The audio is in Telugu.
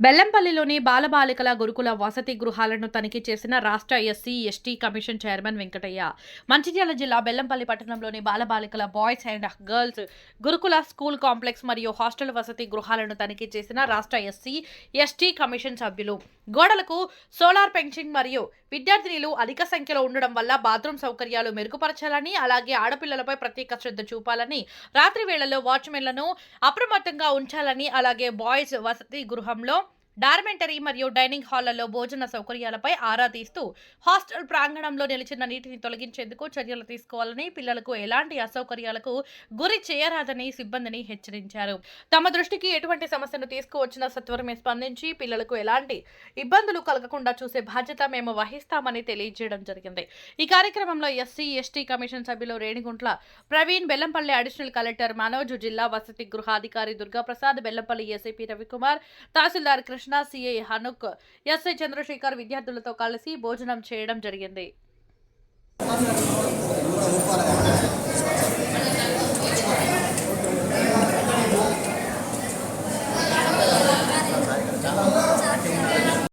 బెల్లంపల్లిలోని బాలబాలికల గురుకుల వసతి గృహాలను తనిఖీ చేసిన రాష్ట్ర SC ST commission chairman Venkataiah. Mancherial జిల్లా బెల్లంపల్లి పట్టణంలోని బాలబాలికల బాయ్స్ అండ్ గర్ల్స్ గురుకుల స్కూల్ కాంప్లెక్స్ మరియు హాస్టల్ వసతి గృహాలను తనిఖీ చేసిన రాష్ట్ర ఎస్సీ ఎస్టీ కమిషన్ సభ్యులు. గోడలకు సోలార్ ఫెన్సింగ్ మరియు విద్యార్థినులు అధిక సంఖ్యలో ఉండడం వల్ల బాత్రూమ్ సౌకర్యాలు మెరుగుపరచాలని, అలాగే ఆడపిల్లలపై ప్రత్యేక శ్రద్ధ చూపాలని, రాత్రి వేళల్లో వాచ్మెన్లను అప్రమత్తంగా ఉంచాలని, అలాగే బాయ్స్ వసతి గృహంలో డార్మెంటరీ మరియు డైనింగ్ హాళ్లలో భోజన సౌకర్యాలపై ఆరా తీస్తూ హాస్టల్ ప్రాంగణంలో నిలిచిన నీటిని తొలగించేందుకు చర్యలు తీసుకోవాలని, పిల్లలకు ఎలాంటి అసౌకర్యాలకు గురి చేయరాదని సిబ్బందిని హెచ్చరించారు. తమ దృష్టికి ఎటువంటి సమస్యను తీసుకువచ్చినా సత్వరమే స్పందించి పిల్లలకు ఎలాంటి ఇబ్బందులు కలగకుండా చూసే బాధ్యత మేము వహిస్తామని తెలియజేయడం జరిగింది. ఈ కార్యక్రమంలో ఎస్సీ ఎస్టీ కమిషన్ సభ్యులు రేణిగుంట్ల ప్రవీణ్, బెల్లంపల్లి అడిషనల్ కలెక్టర్ మనోజ్, జిల్లా వసతి గృహాధికారి దుర్గాప్రసాద్, బెల్లంపల్లి ఏసీపీ రవికుమార్, తహసీల్దార్ కృష్ణ, సిఐ హనుక్, ఎస్ఐ చంద్రశేఖర్ విద్యార్థులతో కలిసి భోజనం చేయడం జరిగింది.